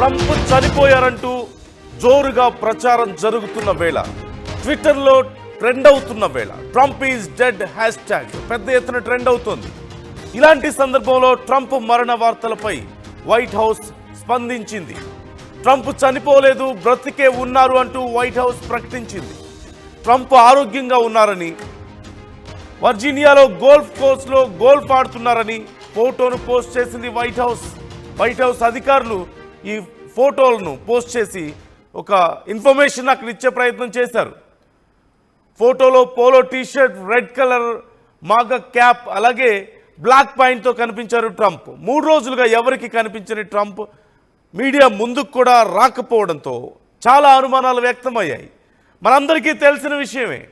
Trump చనిపోయారంటూ జోరుగా ప్రచారం జరుగుతున్న వేళ ట్విట్టర్లో ట్రెండ్ అవుతున్న వేళ Trump is dead hash tag పెద్ద ఎత్తున ట్రెండ్ అవుతోంది. ఇలాంటి సందర్భంలో ట్రంప్ మరణ వార్తలపై వైట్ హౌస్ స్పందించింది. ట్రంప్ చనిపోలేదు, బ్రతికే ఉన్నారు అంటూ వైట్ హౌస్ ప్రకటించింది. ట్రంప్ ఆరోగ్యంగా ఉన్నారని, వర్జీనియాలో గోల్ఫ్ కోర్స్లో గోల్ఫ్ ఆడుతున్నారని ఫోటోను పోస్ట్ చేసింది వైట్ హౌస్. వైట్ హౌస్ అధికారులు ఈ ఫోటోలను పోస్ట్ చేసి ఒక ఇన్ఫర్మేషన్ అక్కడ ఇచ్చే ప్రయత్నం చేశారు. ఫోటోలో polo T-shirt, red colour MAGA cap, అలాగే బ్లాక్ పాయింట్తో కనిపించారు ట్రంప్. 3 రోజులుగా ఎవరికి కనిపించని ట్రంప్ మీడియా ముందుకు కూడా రాకపోవడంతో చాలా అనుమానాలు వ్యక్తమయ్యాయి. మనందరికీ తెలిసిన విషయమే,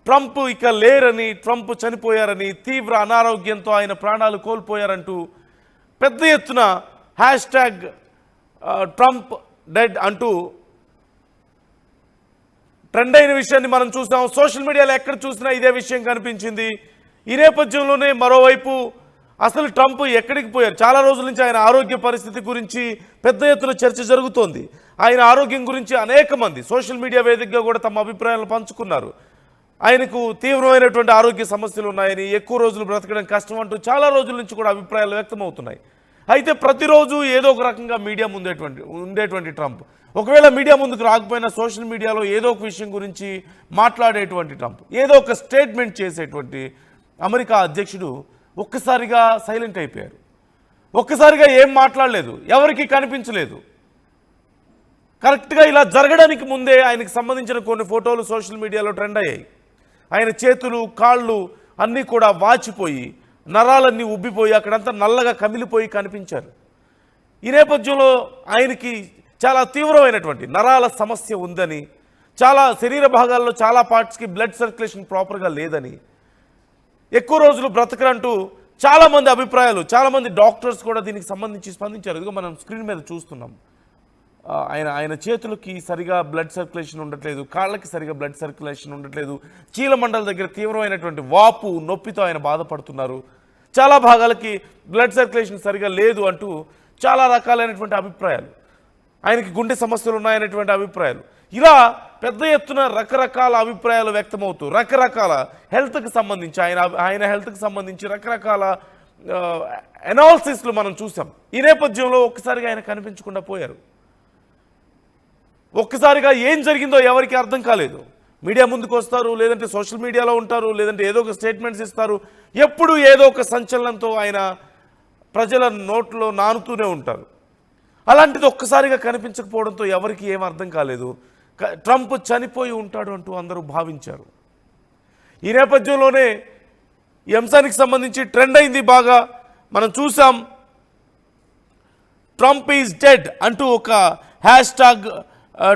ట్రంప్ ఇక లేరని, ట్రంప్ చనిపోయారని, తీవ్ర అనారోగ్యంతో ఆయన ప్రాణాలు కోల్పోయారంటూ పెద్ద ఎత్తున హ్యాష్ ట్యాగ్ ట్రంప్ డెడ్ అంటూ ట్రెండ్ అయిన విషయాన్ని మనం చూసాం. సోషల్ మీడియాలో ఎక్కడ చూసినా ఇదే విషయం కనిపించింది. ఈ నేపథ్యంలోనే మరోవైపు అసలు ట్రంప్ ఎక్కడికి పోయారు? చాలా రోజుల నుంచి ఆయన ఆరోగ్య పరిస్థితి గురించి పెద్ద ఎత్తున చర్చ జరుగుతోంది. ఆయన ఆరోగ్యం గురించి అనేక మంది సోషల్ మీడియా వేదికగా కూడా తమ అభిప్రాయాలను పంచుకున్నారు. ఆయనకు తీవ్రమైనటువంటి ఆరోగ్య సమస్యలు ఉన్నాయని, ఎక్కువ రోజులు బ్రతకడం కష్టం అంటూ చాలా రోజుల నుంచి కూడా అభిప్రాయాలు వ్యక్తమవుతున్నాయి. అయితే ప్రతిరోజు ఏదో ఒక రకంగా మీడియా ఉండేటువంటి ట్రంప్, ఒకవేళ మీడియా ముందుకు రాకపోయినా సోషల్ మీడియాలో ఏదో ఒక విషయం గురించి మాట్లాడేటువంటి ట్రంప్, ఏదో ఒక స్టేట్మెంట్ చేసేటువంటి అమెరికా అధ్యక్షుడు ఒక్కసారిగా సైలెంట్ అయిపోయారు. ఒక్కసారిగా ఏం మాట్లాడలేదు, ఎవరికి కనిపించలేదు. కరెక్ట్గా ఇలా జరగడానికి ముందే ఆయనకు సంబంధించిన కొన్ని ఫోటోలు సోషల్ మీడియాలో ట్రెండ్ అయ్యాయి. ఆయన చేతులు, కాళ్ళు అన్నీ కూడా వాచిపోయి, నరాలన్నీ ఉబ్బిపోయి, అక్కడంతా నల్లగా కమిలిపోయి కనిపించారు. ఈ నేపథ్యంలో ఆయనకి చాలా తీవ్రమైనటువంటి నరాల సమస్య ఉందని, చాలా శరీర భాగాల్లో చాలా పార్ట్స్కి బ్లడ్ సర్క్యులేషన్ ప్రాపర్గా లేదని, ఎక్కువ రోజులు బ్రతకరంటూ చాలామంది అభిప్రాయాలు, చాలామంది డాక్టర్స్ కూడా దీనికి సంబంధించి స్పందించారు. ఇదిగో మనం స్క్రీన్ మీద చూస్తున్నాం. ఆయన చేతులకి సరిగా బ్లడ్ సర్క్యులేషన్ ఉండట్లేదు, కాళ్ళకి సరిగా బ్లడ్ సర్క్యులేషన్ ఉండట్లేదు, చీలమండల దగ్గర తీవ్రమైనటువంటి వాపు, నొప్పితో ఆయన బాధపడుతున్నారు, చాలా భాగాలకి బ్లడ్ సర్క్యులేషన్ సరిగా లేదు అంటూ చాలా రకాలైనటువంటి అభిప్రాయాలు, ఆయనకి గుండె సమస్యలు ఉన్నాయనేటువంటి అభిప్రాయాలు, ఇలా పెద్ద ఎత్తున రకరకాల అభిప్రాయాలు వ్యక్తమవుతూ రకరకాల హెల్త్కి సంబంధించి ఆయన హెల్త్కి సంబంధించి రకరకాల అనాలిసిస్లు మనం చూసాం. ఈ నేపథ్యంలో ఒక్కసారిగా ఆయన కనిపించకుండా పోయారు. ఒక్కసారిగా ఏం జరిగిందో ఎవరికి అర్థం కాలేదు. మీడియా ముందుకు వస్తారు, లేదంటే సోషల్ మీడియాలో ఉంటారు, లేదంటే ఏదో ఒక స్టేట్మెంట్స్ ఇస్తారు. ఎప్పుడు ఏదో ఒక సంచలనంతో ఆయన ప్రజల నోట్లో నానుతూనే ఉంటారు. అలాంటిది ఒక్కసారిగా కనిపించకపోవడంతో ఎవరికి ఏం అర్థం కాలేదు. ట్రంప్ చనిపోయి ఉంటాడు అంటూ అందరూ భావించారు. ఈ నేపథ్యంలోనే ఈ అంశానికి సంబంధించి ట్రెండ్ అయింది బాగా. మనం చూసాం, ట్రంప్ ఈజ్ డెడ్ అంటూ ఒక హ్యాష్ ట్యాగ్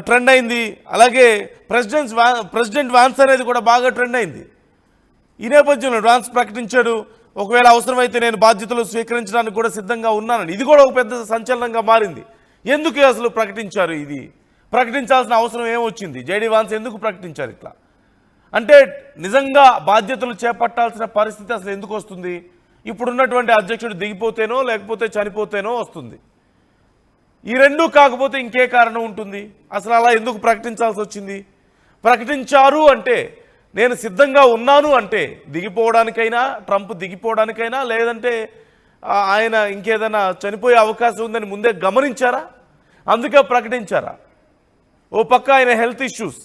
ట్రెండ్ అయింది. అలాగే ప్రెసిడెంట్ వాన్స్ అనేది కూడా బాగా ట్రెండ్ అయింది. ఈ నేపథ్యంలో వాన్స్ ప్రకటించాడు, ఒకవేళ అవసరమైతే నేను బాధ్యతలు స్వీకరించడానికి కూడా సిద్ధంగా ఉన్నానని. ఇది కూడా ఒక పెద్ద సంచలనంగా మారింది. ఎందుకు అసలు ప్రకటించారు? ఇది ప్రకటించాల్సిన అవసరం ఏమొచ్చింది? జేడీ వాన్స్ ఎందుకు ప్రకటించారు ఇట్లా? అంటే నిజంగా బాధ్యతలు చేపట్టాల్సిన పరిస్థితి అసలు ఎందుకు వస్తుంది? ఇప్పుడున్నటువంటి అధ్యక్షుడు దిగిపోతేనో లేకపోతే చనిపోతేనో వస్తుంది. ఈ రెండూ కాకపోతే ఇంకే కారణం ఉంటుంది? అసలు అలా ఎందుకు ప్రకటించాల్సి వచ్చింది? ప్రకటించారు అంటే నేను సిద్ధంగా ఉన్నాను అంటే దిగిపోవడానికైనా, ట్రంప్ దిగిపోవడానికైనా, లేదంటే ఆయన ఇంకేదైనా చనిపోయే అవకాశం ఉందని ముందే గమనించారా? అందుకే ప్రకటించారా? ఓ పక్క ఆయన హెల్త్ ఇష్యూస్,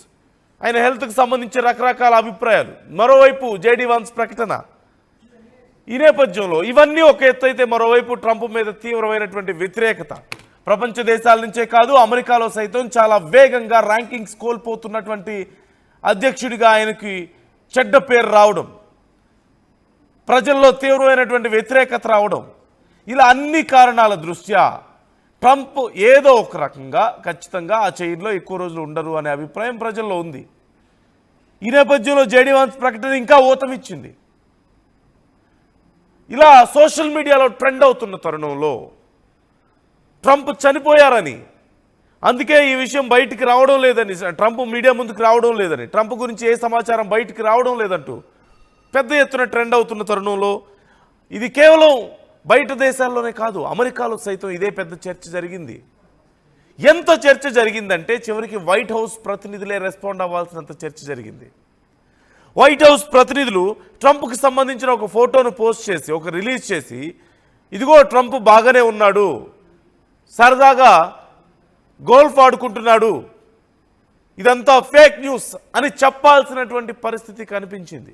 ఆయన హెల్త్కి సంబంధించి రకరకాల అభిప్రాయాలు, మరోవైపు జేడీ వాన్స్ ప్రకటన. ఈ నేపథ్యంలో ఇవన్నీ ఒక ఎత్తు అయితే, మరోవైపు ట్రంప్ మీద తీవ్రమైనటువంటి వ్యతిరేకత ప్రపంచ దేశాల నుంచే కాదు, అమెరికాలో సైతం చాలా వేగంగా ర్యాంకింగ్స్ కోల్పోతున్నటువంటి అధ్యక్షుడిగా ఆయనకి చెడ్డ పేరు రావడం, ప్రజల్లో తీవ్రమైనటువంటి వ్యతిరేకత రావడం, ఇలా అన్ని కారణాల దృష్ట్యా ట్రంప్ ఏదో ఒక రకంగా ఖచ్చితంగా ఆ చైర్లో ఎక్కువ రోజులు ఉండరు అనే అభిప్రాయం ప్రజల్లో ఉంది. ఈ నేపథ్యంలో జేడీ వాన్స్ ప్రకటన ఇంకా ఊతమిచ్చింది. ఇలా సోషల్ మీడియాలో ట్రెండ్ అవుతున్న తరుణంలో ట్రంప్ చనిపోయారని, అందుకే ఈ విషయం బయటికి రావడం లేదని, ట్రంప్ మీడియా ముందుకు రావడం లేదని, ట్రంప్ గురించి ఏ సమాచారం బయటికి రావడం లేదంటూ పెద్ద ఎత్తున ట్రెండ్ అవుతున్న తరుణంలో ఇది కేవలం బయట దేశాల్లోనే కాదు, అమెరికాలో సైతం ఇదే పెద్ద చర్చ జరిగింది. ఎంత చర్చ జరిగిందంటే చివరికి వైట్ హౌస్ ప్రతినిధులే రెస్పాండ్ అవ్వాల్సినంత చర్చ జరిగింది. వైట్ హౌస్ ప్రతినిధులు ట్రంప్కి సంబంధించిన ఒక ఫోటోను పోస్ట్ చేసి రిలీజ్ చేసి, ఇదిగో ట్రంప్ బాగానే ఉన్నాడు, సరదాగా గోల్ఫ్ ఆడుకుంటున్నాడు, ఇదంతా ఫేక్ న్యూస్ అని చెప్పాల్సినటువంటి పరిస్థితి కనిపించింది.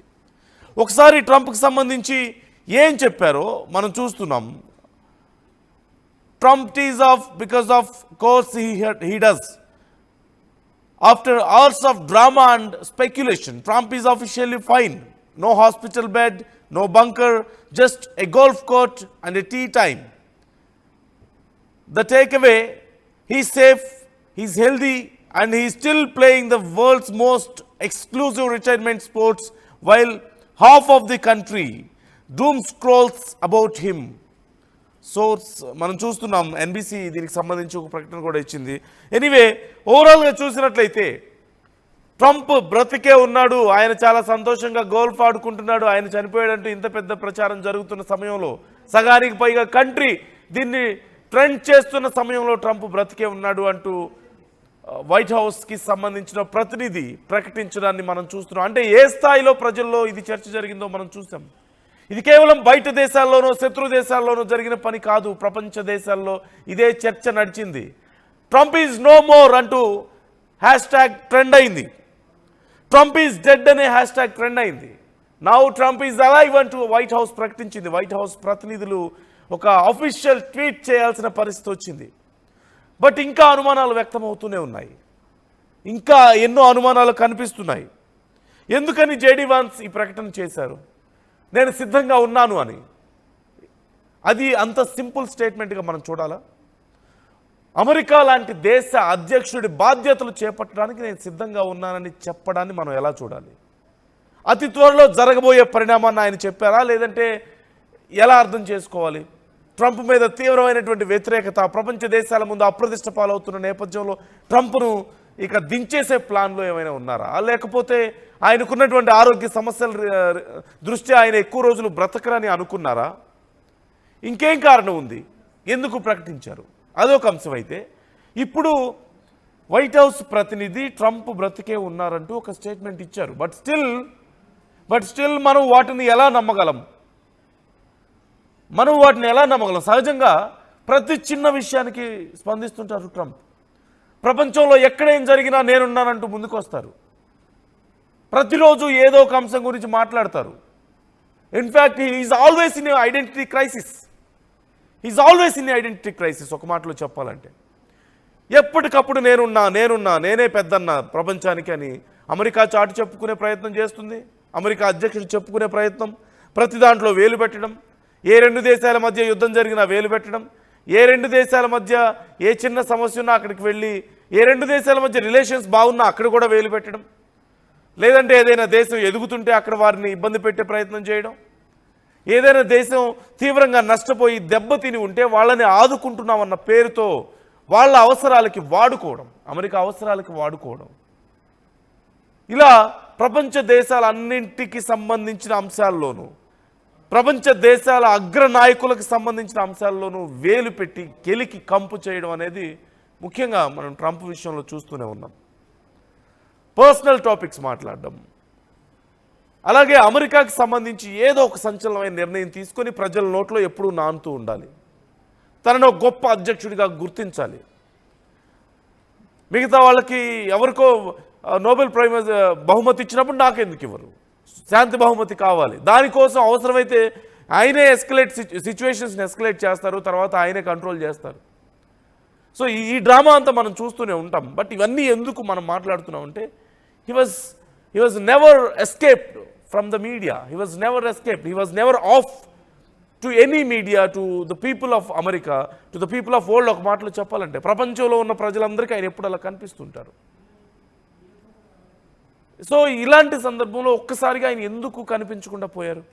ఒకసారి ట్రంప్కి సంబంధించి ఏం చెప్పారో మనం చూస్తున్నాం. Trump is of because of course he does. After hours of drama and speculation, Trump is officially fine. No hospital bed, no bunker, just a golf court and a tea time. The takeaway, he's safe, he's healthy, and he's still playing the world's most exclusive retirement sports while half of the country doom scrolls about him. Source మనం చూస్తున్నాం. NBC దీనికి సంబంధించి ఒక ప్రకటన కూడా ఇచ్చింది. Anyway, ఓవరాల్గా చూసినట్లయితే ట్రంప్ బ్రతికే ఉన్నాడు, ఆయన చాలా సంతోషంగా గోల్ఫ్ ఆడుకుంటున్నాడు, ఆయన చనిపోయాడంటూ ఇంత పెద్ద ప్రచారం జరుగుతున్న సమయంలో, సగానికి పైగా కంట్రీ దీన్ని ట్రెండ్ చేస్తున్న సమయంలో ట్రంప్ బ్రతికే ఉన్నాడు అంటూ వైట్ హౌస్కి సంబంధించిన ప్రతినిధి ప్రకటించడాన్ని మనం చూస్తున్నాం. అంటే ఏ స్థాయిలో ప్రజల్లో ఇది చర్చ జరిగిందో మనం చూసాం. ఇది కేవలం బయట దేశాల్లోనో శత్రు దేశాల్లోనో జరిగిన పని కాదు, ప్రపంచ దేశాల్లో ఇదే చర్చ నడిచింది. ట్రంప్ ఈజ్ నో మోర్ అంటూ హ్యాష్ట్యాగ్ ట్రెండ్ అయింది. ట్రంప్ ఈజ్ డెడ్ అనే హ్యాష్ట్యాగ్ ట్రెండ్ అయింది. నౌ ట్రంప్ ఈజ్ అలైవ్ అంటూ వైట్ హౌస్ ప్రకటించింది. వైట్ హౌస్ ప్రతినిధులు ఒక అఫీషియల్ ట్వీట్ చేయాల్సిన పరిస్థితి వచ్చింది. బట్ ఇంకా అనుమానాలు వ్యక్తమవుతూనే ఉన్నాయి, ఇంకా ఎన్నో అనుమానాలు కనిపిస్తున్నాయి. ఎందుకని జేడీ వాన్స్ ఈ ప్రకటన చేశారు, నేను సిద్ధంగా ఉన్నాను అని? అది అంత సింపుల్ స్టేట్మెంట్గా మనం చూడాలా? అమెరికా లాంటి దేశ అధ్యక్షుడి బాధ్యతలు చేపట్టడానికి నేను సిద్ధంగా ఉన్నానని చెప్పడాన్ని మనం ఎలా చూడాలి? అతి త్వరలో జరగబోయే పరిణామాన్ని ఆయన చెప్పారా, లేదంటే ఎలా అర్థం చేసుకోవాలి? ట్రంప్ మీద తీవ్రమైనటువంటి వ్యతిరేకత ప్రపంచ దేశాల ముందు అప్రతిష్ట పాలవుతున్న నేపథ్యంలో ట్రంప్ను ఇక దించేసే ప్లాన్లో ఏమైనా ఉన్నారా, లేకపోతే ఆయనకున్నటువంటి ఆరోగ్య సమస్యల దృష్ట్యా ఆయన ఎక్కువ రోజులు బ్రతకరని అనుకున్నారా? ఇంకేం కారణం ఉంది, ఎందుకు ప్రకటించారు? అదొక అంశం. అయితే ఇప్పుడు వైట్ హౌస్ ప్రతినిధి ట్రంప్ బ్రతికే ఉన్నారంటూ ఒక స్టేట్మెంట్ ఇచ్చారు. బట్ స్టిల్ మనం వాటిని ఎలా నమ్మగలం? సహజంగా ప్రతి చిన్న విషయానికి స్పందిస్తుంటారు ట్రంప్. ప్రపంచంలో ఎక్కడేం జరిగినా నేనున్నానంటూ ముందుకు వస్తారు. ప్రతిరోజు ఏదో ఒక అంశం గురించి మాట్లాడతారు. In fact he's always in identity crisis. ఒక మాటలో చెప్పాలంటే ఎప్పటికప్పుడు నేనే పెద్దన్న ప్రపంచానికి అని అమెరికా చాటు చెప్పుకునే ప్రయత్నం చేస్తుంది. అమెరికా అధ్యక్షుడు చెప్పుకునే ప్రయత్నం, ప్రతి దాంట్లో వేలు పెట్టడం, ఏ రెండు దేశాల మధ్య యుద్ధం జరిగినా వేలు పెట్టడం, ఏ రెండు దేశాల మధ్య ఏ చిన్న సమస్య ఉన్నా అక్కడికి వెళ్ళి, ఏ రెండు దేశాల మధ్య రిలేషన్స్ బాగున్నా అక్కడ కూడా వేలు పెట్టడం, లేదంటే ఏదైనా దేశం ఎదుగుతుంటే అక్కడ వారిని ఇబ్బంది పెట్టే ప్రయత్నం చేయడం, ఏదైనా దేశం తీవ్రంగా నష్టపోయి దెబ్బతిని ఉంటే వాళ్ళని ఆదుకుంటున్నామన్న పేరుతో వాళ్ళ అవసరాలకి వాడుకోవడం, అమెరికా అవసరాలకి వాడుకోవడం, ఇలా ప్రపంచ దేశాలన్నింటికి సంబంధించిన అంశాల్లోనూ, ప్రపంచ దేశాల అగ్రనాయకులకు సంబంధించిన అంశాల్లోనూ వేలు పెట్టి కెలికి కంపు చేయడం అనేది ముఖ్యంగా మనం ట్రంప్ విషయంలో చూస్తూనే ఉన్నాం. పర్సనల్ టాపిక్స్ మాట్లాడడం, అలాగే అమెరికాకి సంబంధించి ఏదో ఒక సంచలనమైన నిర్ణయం తీసుకొని ప్రజల నోట్లో ఎప్పుడూ నానుతూ ఉండాలి. తనను గొప్ప అధ్యక్షుడిగా గుర్తించాలి. మిగతా వాళ్ళకి ఎవరికో నోబెల్ ప్రైజ్ బహుమతి ఇచ్చినప్పుడు నాకెందుకు ఇవ్వరు, శాంతి బహుమతి కావాలి. దానికోసం అవసరమైతే ఆయనే సిచ్యువేషన్స్ని ఎస్కలేట్ చేస్తారు, తర్వాత ఆయనే కంట్రోల్ చేస్తారు. సో ఈ డ్రామా అంతా మనం చూస్తూనే ఉంటాం. బట్ ఇవన్నీ ఎందుకు మనం మాట్లాడుతున్నాం అంటే he was never escaped from the media. He was never off to any media, to the people of America, to the people of world. ఒక మాటలో చెప్పాలంటే ప్రపంచంలో ఉన్న ప్రజలందరికీ ఆయన ఎప్పుడు అలా కనిపిస్తుంటారు. సో ఇలాంటి సందర్భంలో ఒక్కసారిగా ఆయన ఎందుకు కనిపించకుండా పోయారు?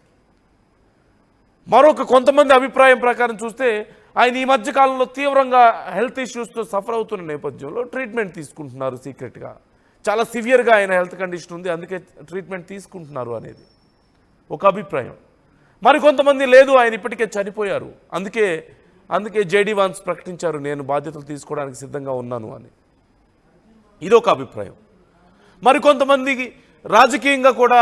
కొంతమంది అభిప్రాయం ప్రకారం చూస్తే ఆయన ఈ మధ్య కాలంలో తీవ్రంగా హెల్త్ ఇష్యూస్తో సఫర్ అవుతున్న నేపథ్యంలో ట్రీట్మెంట్ తీసుకుంటున్నారు సీక్రెట్గా. చాలా సివియర్గా ఆయన హెల్త్ కండిషన్ ఉంది, అందుకే ట్రీట్మెంట్ తీసుకుంటున్నారు అనేది ఒక అభిప్రాయం. మరికొంతమంది లేదు, ఆయన ఇప్పటికే చనిపోయారు, అందుకే అందుకే జేడీ వాన్స్ ప్రకటించారు, నేను బాధ్యతలు తీసుకోవడానికి సిద్ధంగా ఉన్నాను అని. ఇదొక అభిప్రాయం. మరికొంతమందికి రాజకీయంగా కూడా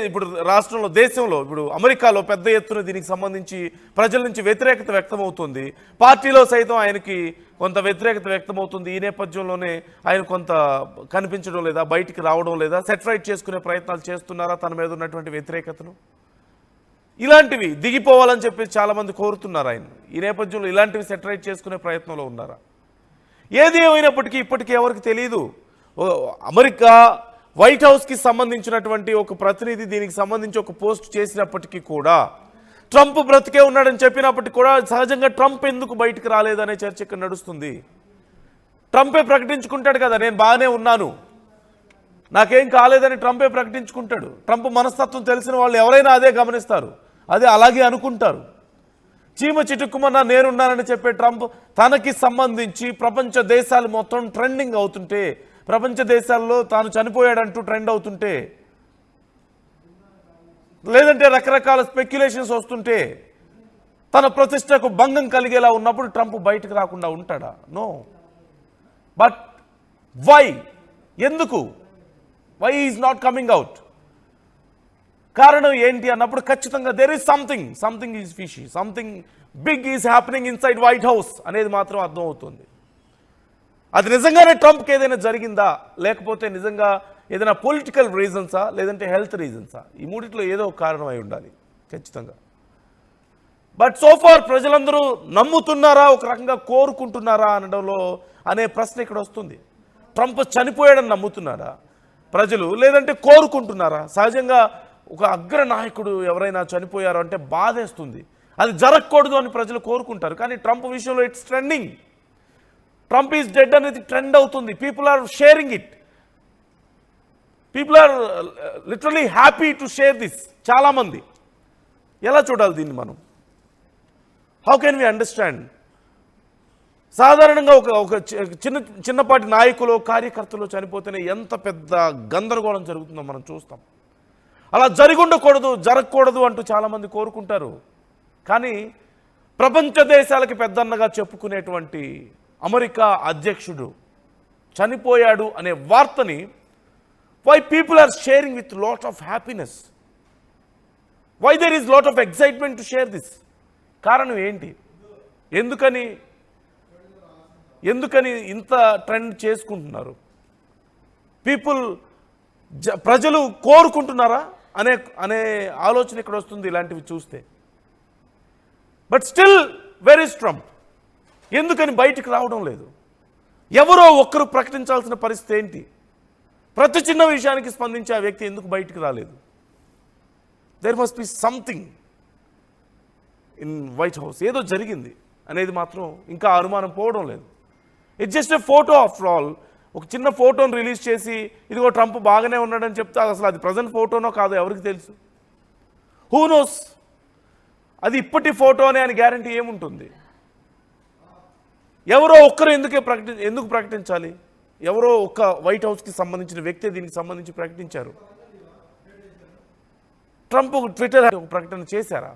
ఇప్పుడు రాష్ట్రంలో, దేశంలో, ఇప్పుడు అమెరికాలో పెద్ద ఎత్తున దీనికి సంబంధించి ప్రజల నుంచి వ్యతిరేకత వ్యక్తమవుతుంది. పార్టీలో సైతం ఆయనకి కొంత వ్యతిరేకత వ్యక్తమవుతుంది. ఈ నేపథ్యంలోనే ఆయన కొంత కనిపించడం లేదా, బయటికి రావడం లేదా, సెటిలైట్ చేసుకునే ప్రయత్నాలు చేస్తున్నారా తన మీద ఉన్నటువంటి వ్యతిరేకతను? ఇలాంటివి దిగిపోవాలని చెప్పి చాలామంది కోరుతున్నారు ఆయన. ఈ నేపథ్యంలో ఇలాంటివి సెటిలైట్ చేసుకునే ప్రయత్నంలో ఉన్నారా? ఏది ఏమైనప్పటికీ ఇప్పటికీ ఎవరికి తెలియదు. అమెరికా వైట్ హౌస్కి సంబంధించినటువంటి ఒక ప్రతినిధి దీనికి సంబంధించి ఒక పోస్ట్ చేసినప్పటికీ కూడా, ట్రంప్ బ్రతికే ఉన్నాడని చెప్పినప్పటికీ కూడా సహజంగా ట్రంప్ ఎందుకు బయటికి రాలేదనే చర్చ ఇక్కడ నడుస్తుంది. ట్రంపే ప్రకటించుకుంటాడు కదా, నేను బాగానే ఉన్నాను, నాకేం కాలేదని ట్రంపే ప్రకటించుకుంటాడు. ట్రంప్ మనస్తత్వం తెలిసిన వాళ్ళు ఎవరైనా అదే గమనిస్తారు, అదే అలాగే అనుకుంటారు. చీమ చిటుక్కుమన్నా నేనున్నానని చెప్పే ట్రంప్ తనకి సంబంధించి ప్రపంచ దేశాలు మొత్తం ట్రెండింగ్ అవుతుంటే, ప్రపంచ దేశాల్లో తాను చనిపోయాడంటూ ట్రెండ్ అవుతుంటే, లేదంటే రకరకాల స్పెక్యులేషన్స్ వస్తుంటే, తన ప్రతిష్టకు భంగం కలిగేలా ఉన్నప్పుడు ట్రంప్ బయటకు రాకుండా ఉంటాడా? నో. బట్ వై, ఎందుకు, why is not coming out? కారణం ఏంటి అన్నప్పుడు ఖచ్చితంగా there is something is fishy, something big is happening inside White House అనేది మాత్రం అర్థమవుతుంది. అది నిజంగానే ట్రంప్కి ఏదైనా జరిగిందా, లేకపోతే నిజంగా ఏదైనా పొలిటికల్ రీజన్సా, లేదంటే హెల్త్ రీజన్సా? ఈ మూడిట్లో ఏదో ఒక కారణం అయి ఉండాలి ఖచ్చితంగా. బట్ సోఫార్ ప్రజలందరూ నమ్ముతున్నారా, ఒక రకంగా కోరుకుంటున్నారా అనడంలో అనే ప్రశ్న ఇక్కడ వస్తుంది. ట్రంప్ చనిపోయాడని నమ్ముతున్నారా ప్రజలు, లేదంటే కోరుకుంటున్నారా? సహజంగా ఒక అగ్ర నాయకుడు ఎవరైనా చనిపోయారు అంటే బాధేస్తుంది, అది జరగకూడదు అని ప్రజలు కోరుకుంటారు. కానీ ట్రంప్ విషయంలో it's trending. Trump is dead అనేది ట్రెండ్ అవుతుంది. People are sharing it, people are literally happy to share this. చాలామంది. ఎలా చూడాలి దీన్ని మనం? How can we understand? సాధారణంగా ఒక చిన్నపాటి నాయకులు, కార్యకర్తలు చనిపోతేనే ఎంత పెద్ద గందరగోళం జరుగుతుందో మనం చూస్తాం. అలా ఉండకూడదు, జరగకూడదు అంటూ చాలామంది కోరుకుంటారు. కానీ ప్రపంచ దేశాలకి పెద్దన్నగా చెప్పుకునేటువంటి అమెరికా అధ్యక్షుడు చనిపోయాడు అనే వార్తని why people are sharing with lot of happiness, why there is lot of excitement to share this? కారణం ఏంటి? ఎందుకని ఇంత ట్రెండ్ చేసుకుంటున్నారు? ప్రజలు కోరుకుంటున్నారా అనే ఆలోచన ఇక్కడ వస్తుంది ఇలాంటివి చూస్తే. But still where is Trump? ఎందుకని బయటికి రావడం లేదు? ఎవరో ఒక్కరు ప్రకటించాల్సిన పరిస్థితి ఏంటి? ప్రతి చిన్న విషయానికి స్పందించే ఆ వ్యక్తి ఎందుకు బయటికి రాలేదు? There must be something in White House. ఏదో జరిగింది అనేది మాత్రం ఇంకా అనుమానం పోవడం లేదు. It's just a photo after all. ఒక చిన్న ఫోటోను రిలీజ్ చేసి ఇదిగో ట్రంప్ బాగానే ఉన్నాడని చెప్తే అసలు అది ప్రజెంట్ ఫోటోనో కాదో ఎవరికి తెలుసు? Who knows? అది ఇప్పటి ఫోటోనే అని గ్యారంటీ ఏముంటుంది? ఎవరో ఒక్కరు ఎందుకు ప్రకటించాలి? ఎవరో ఒక్క వైట్ హౌస్కి సంబంధించిన వ్యక్తి దీనికి సంబంధించి ప్రకటించారు. ట్రంప్ ట్విట్టర్ ఒక ప్రకటన చేశారా?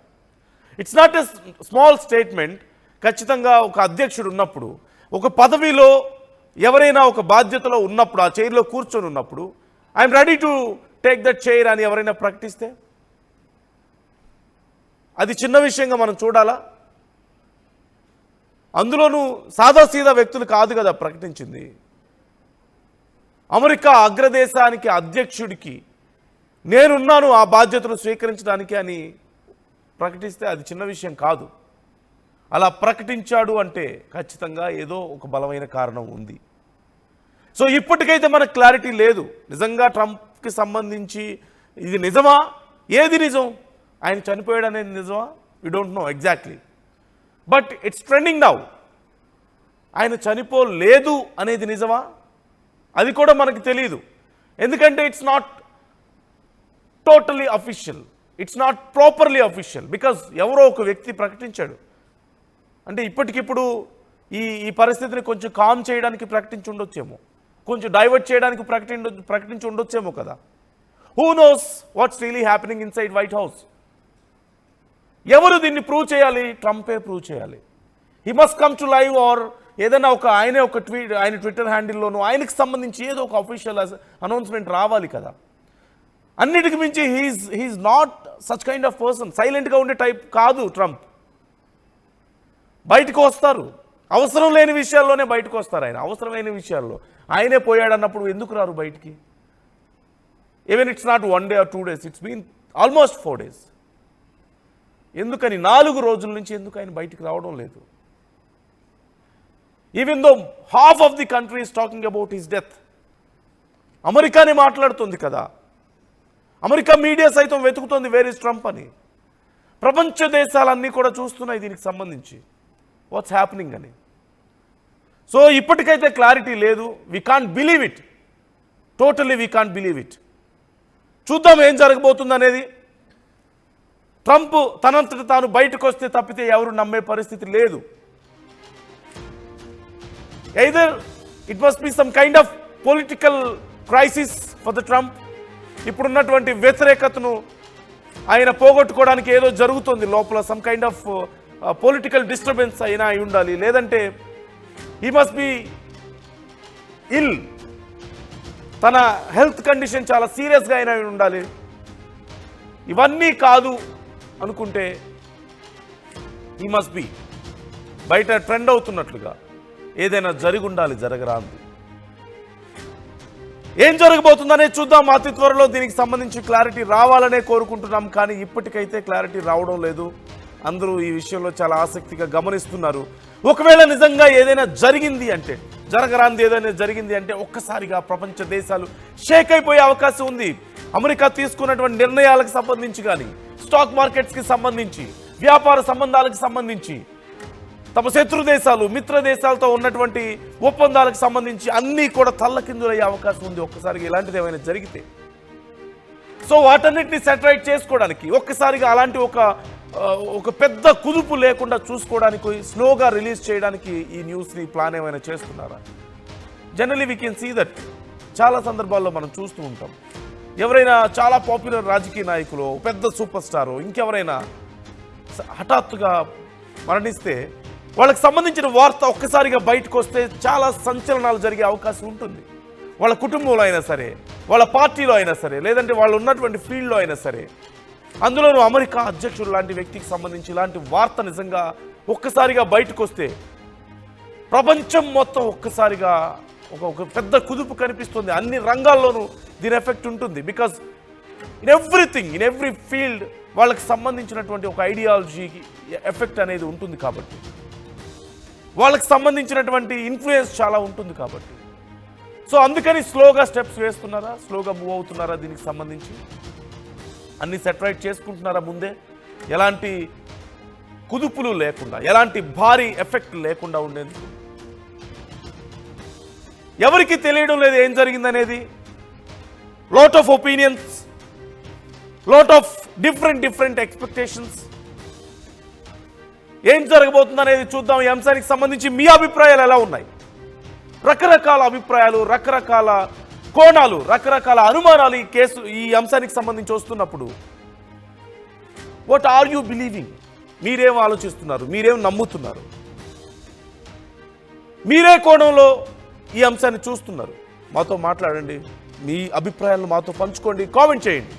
It's not a small statement. ఖచ్చితంగా ఒక అధ్యక్షుడు ఉన్నప్పుడు, ఒక పదవిలో ఎవరైనా ఒక బాధ్యతలో ఉన్నప్పుడు, ఆ చైర్లో కూర్చొని ఉన్నప్పుడు I'm ready to take that chair అని ఎవరైనా ప్రకటిస్తే అది చిన్న విషయంగా మనం చూడాలా? అందులోనూ సాదాసీదా వ్యక్తులు కాదు కదా ప్రకటించింది. అమెరికా అగ్రదేశానికి అధ్యక్షుడికి నేనున్నాను ఆ బాధ్యతను స్వీకరించడానికి అని ప్రకటిస్తే అది చిన్న విషయం కాదు. అలా ప్రకటించాడు అంటే ఖచ్చితంగా ఏదో ఒక బలమైన కారణం ఉంది. సో ఇప్పటికైతే మనకు క్లారిటీ లేదు నిజంగా ట్రంప్కి సంబంధించి ఇది నిజమా, ఏది నిజం, ఆయన చనిపోయాడు అనేది నిజమా? We don't know exactly. But it's trending now. ఆయన చనిపోలేదు అనేది నిజమా? అది కూడా మనకు తెలియదు. ఎందుకంటే it's not totally official, it's not properly official. Because ఎవరో ఒక వ్యక్తి ప్రకటించాడు అంటే ఇప్పటికిప్పుడు ఈ పరిస్థితిని కొంచెం కామ్ చేయడానికి ప్రకటించి ఉండొచ్చేమో, కొంచెం డైవర్ట్ చేయడానికి ప్రకటించి ఉండొచ్చేమో కదా. Who knows what's really happening inside White House? ఎవరు దీన్ని ప్రూవ్ చేయాలి? ట్రంపే ప్రూవ్ చేయాలి. He must come to live or ఏదైనా ఆయన ట్విట్టర్ హ్యాండిల్లోనూ ఆయనకు సంబంధించి ఏదో ఒక అఫీషియల్ అనౌన్స్మెంట్ రావాలి కదా. అన్నిటికి మించి he's not such kind of person. సైలెంట్గా ఉండే టైప్ కాదు ట్రంప్. బయటకు వస్తారు, అవసరం లేని విషయాల్లోనే బయటకు వస్తారు. ఆయన అవసరమైన విషయాల్లో ఆయనే పోయాడన్నప్పుడు ఎందుకు రారు బయటికి? Even it's not 1 day or 2 days, it's been almost 4 days. ఎందుకని 4 రోజుల నుంచి ఎందుకు ఆయన బయటికి రావడం లేదు? Even though half of the country is talking about his death. అమెరికానే మాట్లాడుతుంది కదా, అమెరికా మీడియా సైతం వెతుకుతోంది వేర్ ఇస్ ట్రంప్ అని. ప్రపంచ దేశాలన్నీ కూడా చూస్తున్నాయి దీనికి సంబంధించి వాట్స్ హ్యాపెనింగ్ అని. సో ఇప్పటికైతే క్లారిటీ లేదు. We can't believe it, totally we can't believe it. చూద్దాం ఏం జరగబోతుంది అనేది. ట్రంప్ తనంతట తాను బయటకు వస్తే తప్పితే ఎవరు నమ్మే పరిస్థితి లేదు. Either it must be some kind of political crisis for the Trump. ఇప్పుడున్నటువంటి వ్యతిరేకతను ఆయన పోగొట్టుకోవడానికి ఏదో జరుగుతుంది లోపల, some kind of political disturbance అయినా అయి ఉండాలి. లేదంటే హీ మస్ట్ బి ఇల్, తన హెల్త్ కండిషన్ చాలా సీరియస్గా అయినా ఉండాలి. ఇవన్నీ కాదు అనుకుంటే హీ మస్ట్ బి బయట ట్రెండ్ అవుతున్నట్లుగా ఏదైనా జరిగి ఉండాలి, జరగరాదు. ఏం జరగబోతుందనేది చూద్దాం. అతి త్వరలో దీనికి సంబంధించి క్లారిటీ రావాలనే కోరుకుంటున్నాం. కానీ ఇప్పటికైతే క్లారిటీ రావడం లేదు. అందరూ ఈ విషయంలో చాలా ఆసక్తిగా గమనిస్తున్నారు. ఒకవేళ నిజంగా ఏదైనా జరిగింది అంటే, జరగరాంది ఏదైనా జరిగింది అంటే ఒక్కసారిగా ప్రపంచ దేశాలు షేక్ అయిపోయే అవకాశం ఉంది. అమెరికా తీసుకున్నటువంటి నిర్ణయాలకు సంబంధించి కానీ, స్టాక్ మార్కెట్స్కి సంబంధించి, వ్యాపార సంబంధాలకు సంబంధించి, తమ శత్రు దేశాలు మిత్ర దేశాలతో ఉన్నటువంటి ఒప్పందాలకు సంబంధించి అన్నీ కూడా తల్లకిందులయ్యే అవకాశం ఉంది ఒక్కసారిగా ఇలాంటిది ఏమైనా జరిగితే. సో వాటన్నిటిని సెటరైట్ చేసుకోవడానికి ఒక్కసారిగా అలాంటి ఒక పెద్ద కుదుపు లేకుండా చూసుకోవడానికి స్లోగా రిలీజ్ చేయడానికి ఈ న్యూస్ని ప్లాన్ ఏమైనా చేస్తున్నారా? Generally we can see that చాలా సందర్భాల్లో మనం చూస్తూ ఉంటాం. ఎవరైనా చాలా పాపులర్ రాజకీయ నాయకులు, పెద్ద సూపర్ స్టారు, ఇంకెవరైనా హఠాత్తుగా మరణిస్తే వాళ్ళకి సంబంధించిన వార్త ఒక్కసారిగా బయటకు వస్తే చాలా సంచలనాలు జరిగే అవకాశం ఉంటుంది. వాళ్ళ కుటుంబంలో అయినా సరే, వాళ్ళ పార్టీలో అయినా సరే, లేదంటే వాళ్ళు ఉన్నటువంటి ఫీల్డ్లో అయినా సరే. అందులోనూ అమెరికా అధ్యక్షుడు లాంటి వ్యక్తికి సంబంధించి ఇలాంటి వార్త నిజంగా ఒక్కసారిగా బయటకు వస్తే ప్రపంచం మొత్తం ఒక్కసారిగా ఒక పెద్ద కుదుపు కనిపిస్తుంది. అన్ని రంగాల్లోనూ దీని ఎఫెక్ట్ ఉంటుంది. Because in everything, in every field వాళ్ళకి సంబంధించినటువంటి ఒక ఐడియాలజీకి ఎఫెక్ట్ అనేది ఉంటుంది కాబట్టి, వాళ్ళకి సంబంధించినటువంటి ఇన్ఫ్లుయెన్స్ చాలా ఉంటుంది కాబట్టి. సో అందుకని స్లోగా స్టెప్స్ వేస్తున్నారా, స్లోగా మూవ్ అవుతున్నారా, దీనికి సంబంధించి అన్ని సెటరైట్ చేసుకుంటున్నారా ముందే, ఎలాంటి కుదుపులు లేకుండా, ఎలాంటి భారీ ఎఫెక్ట్ లేకుండా ఉండేందుకు. ఎవరికి తెలియడం లేదు ఏం జరిగిందనేది. Lot of opinions, lot of different expectations. ఏం జరగబోతుందనేది చూద్దాం. ఈ అంశానికి సంబంధించి మీ అభిప్రాయాలు ఎలా ఉన్నాయి? రకరకాల అభిప్రాయాలు, రకరకాల కోణాలు, రకరకాల అనుమానాలు ఈ అంశానికి సంబంధించి వస్తున్నప్పుడు వాట్ ఆర్ యూ బిలీవింగ్? మీరేం ఆలోచిస్తున్నారు? మీరేం నమ్ముతున్నారు? మీరే కోణంలో ఈ అంశాన్ని చూస్తున్నారు? మాతో మాట్లాడండి, మీ అభిప్రాయాలను మాతో పంచుకోండి, కామెంట్ చేయండి.